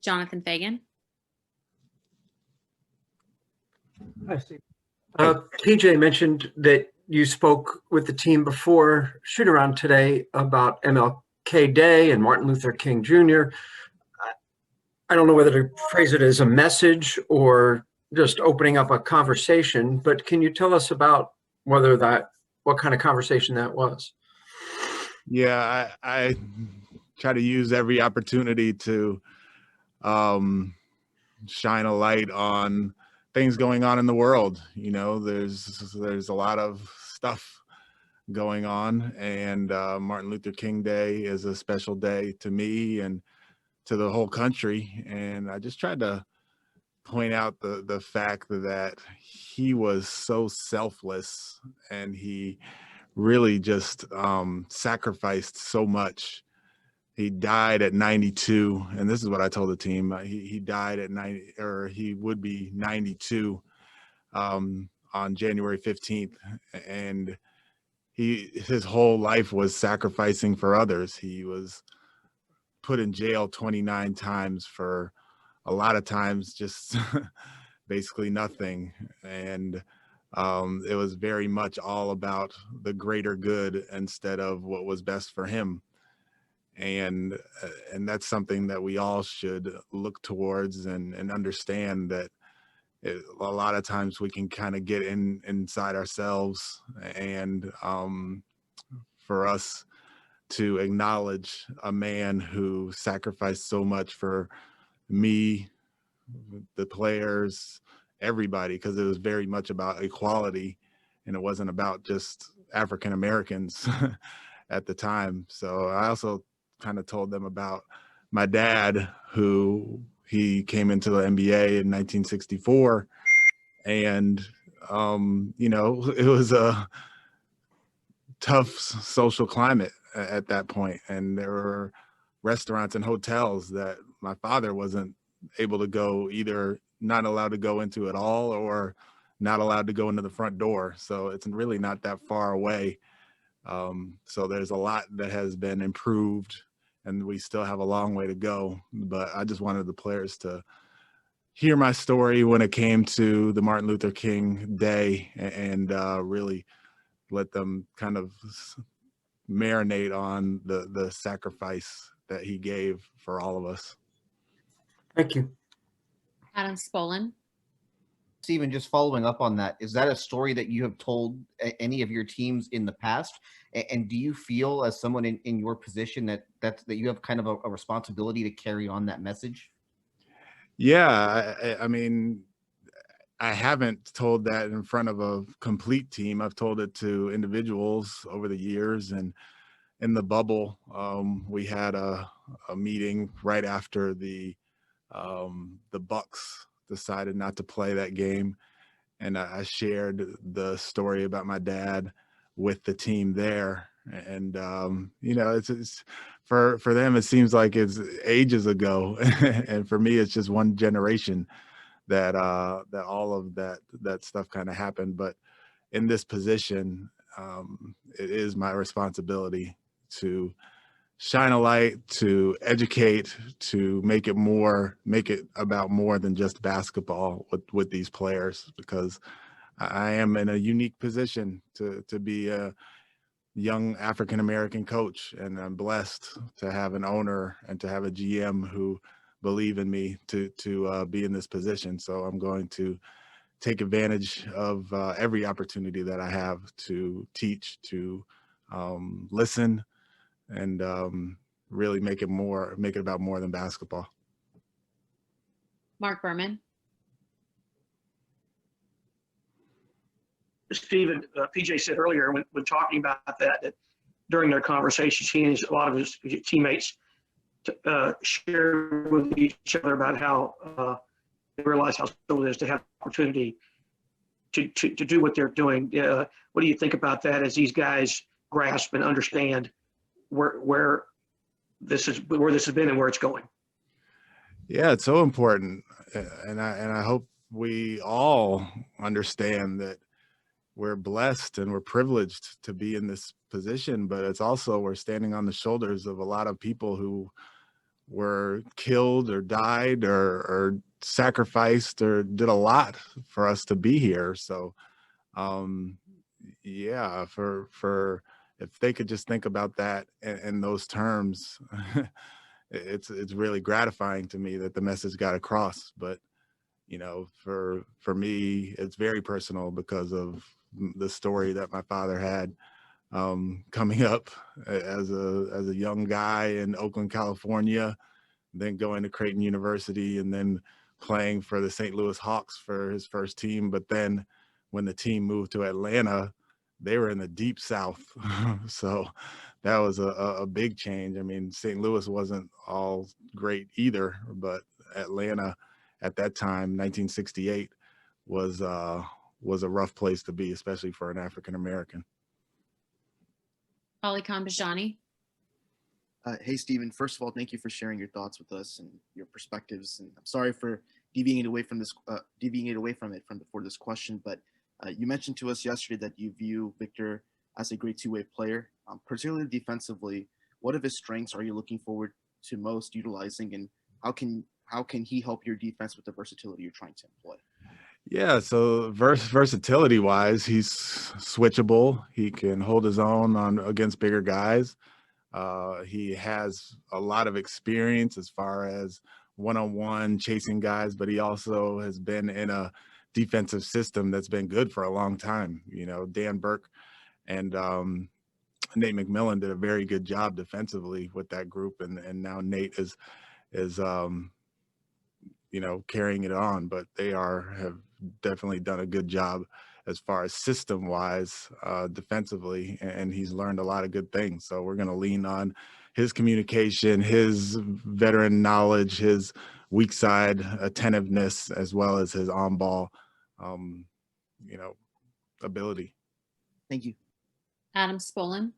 Jonathan Fagan. Hi, Steve. PJ mentioned that you spoke with the team before shoot-around today about MLK Day and Martin Luther King Jr. I don't know whether to phrase it as a message or just opening up a conversation, but can you tell us about what kind of conversation that was? Yeah, I try to use every opportunity to shine a light on things going on in the world. You know, there's a lot of stuff going on, and Martin Luther King Day is a special day to me and to the whole country. And I just tried to point out the fact that he was so selfless, and he really just sacrificed so much. He died at 92, and this is what I told the team. He died at 90, or he would be 92 on January 15th, and his whole life was sacrificing for others. He was put in jail 29 times for a lot of times just basically nothing, and it was very much all about the greater good instead of what was best for him. And that's something that we all should look towards and understand, that a lot of times we can kind of get inside ourselves, and for us to acknowledge a man who sacrificed so much for me, the players, everybody, because it was very much about equality, and it wasn't about just African Americans at the time. So I also kind of told them about my dad, who he came into the NBA in 1964, and you know, it was a tough social climate at that point, and there were restaurants and hotels that my father wasn't able to go, either not allowed to go into at all or not allowed to go into the front door. So it's really not that far away. So there's a lot that has been improved, and we still have a long way to go. But I just wanted the players to hear my story when it came to the Martin Luther King Day, and really let them kind of marinate on the sacrifice that he gave for all of us. Thank you. Adam Spolin. Stephen, just following up on that, is that a story that you have told any of your teams in the past? And do you feel, as someone in your position, that you have kind of a responsibility to carry on that message? Yeah, I mean, I haven't told that in front of a complete team. I've told it to individuals over the years, and in the bubble, we had a meeting right after the Bucks decided not to play that game, and I shared the story about my dad with the team there. And you know, it's for them, it seems like it's ages ago, and for me, it's just one generation that that all of that stuff kind of happened. But in this position, it is my responsibility to shine a light, to educate, to make it about more than just basketball with these players, because I am in a unique position to be a young African-American coach, and I'm blessed to have an owner and to have a GM who believe in me to be in this position. So I'm going to take advantage of every opportunity that I have to teach, to listen, and really make it about more than basketball. Mark Berman. Stephen, PJ said earlier when talking about that during their conversations, he and a lot of his teammates shared with each other about how they realize how special it is to have the opportunity to do what they're doing. What do you think about that as these guys grasp and understand where this has been and where it's going? Yeah, it's so important, and I hope we all understand that we're blessed and we're privileged to be in this position, but it's also, we're standing on the shoulders of a lot of people who were killed or died or sacrificed or did a lot for us to be here. So yeah, for if they could just think about that in those terms, it's really gratifying to me that the message got across. But you know, for me, it's very personal because of the story that my father had coming up as a young guy in Oakland, California, then going to Creighton University, and then playing for the St. Louis Hawks for his first team. But then when the team moved to Atlanta, they were in the deep South. So that was a big change. I mean, St. Louis wasn't all great either, but Atlanta at that time, 1968, was a rough place to be, especially for an African-American. Ali Kambajani. Hey, Stephen. First of all, thank you for sharing your thoughts with us and your perspectives. And I'm sorry for deviating away from this, before this question. But you mentioned to us yesterday that you view Victor as a great two-way player, particularly defensively. What of his strengths are you looking forward to most utilizing, and how can he help your defense with the versatility you're trying to employ? Yeah, so versatility wise, he's switchable. He can hold his own against bigger guys. He has a lot of experience as far as one-on-one chasing guys, but he also has been in a defensive system that's been good for a long time. You know, Dan Burke and Nate McMillan did a very good job defensively with that group, and now Nate is you know, carrying it on, but they have definitely done a good job as far as system wise defensively, and he's learned a lot of good things. So we're going to lean on his communication, his veteran knowledge, his weak side attentiveness, as well as his on ball you know, ability. Thank you. Adam Spolin.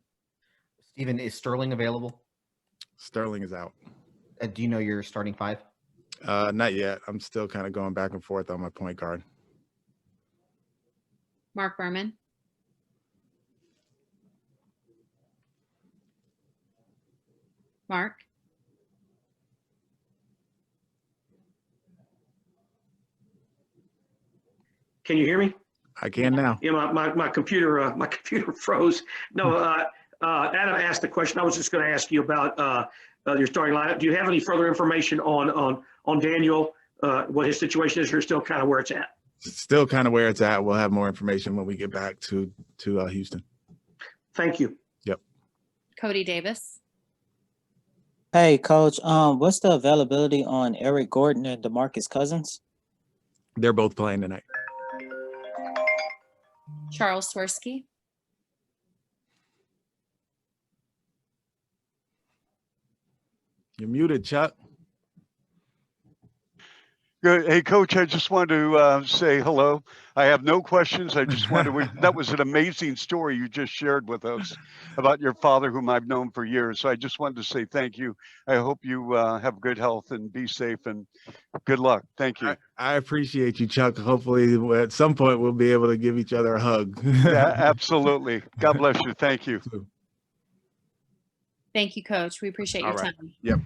Stephen, is Sterling available? Sterling is out. Do you know your starting five? Not yet. I'm still kind of going back and forth on my point guard. Mark Berman. Mark. Can you hear me? I can now. Yeah, my computer froze. No, Adam asked the question. I was just going to ask you about your starting lineup. Do you have any further information on Daniel? What his situation is, or still kind of where it's at? Still kind of where it's at. We'll have more information when we get back to Houston. Thank you. Yep. Cody Davis. Hey, Coach. What's the availability on Eric Gordon and DeMarcus Cousins? They're both playing tonight. Charles Swirsky. You're muted, Chuck. Good. Hey, Coach, I just wanted to say hello. I have no questions. I just wanted to, that was an amazing story you just shared with us about your father, whom I've known for years. So I just wanted to say thank you. I hope you have good health and be safe, and good luck. Thank you. I appreciate you, Chuck. Hopefully at some point we'll be able to give each other a hug. Yeah, absolutely. God bless you. Thank you. Thank you, Coach. We appreciate your All right. time. Yep.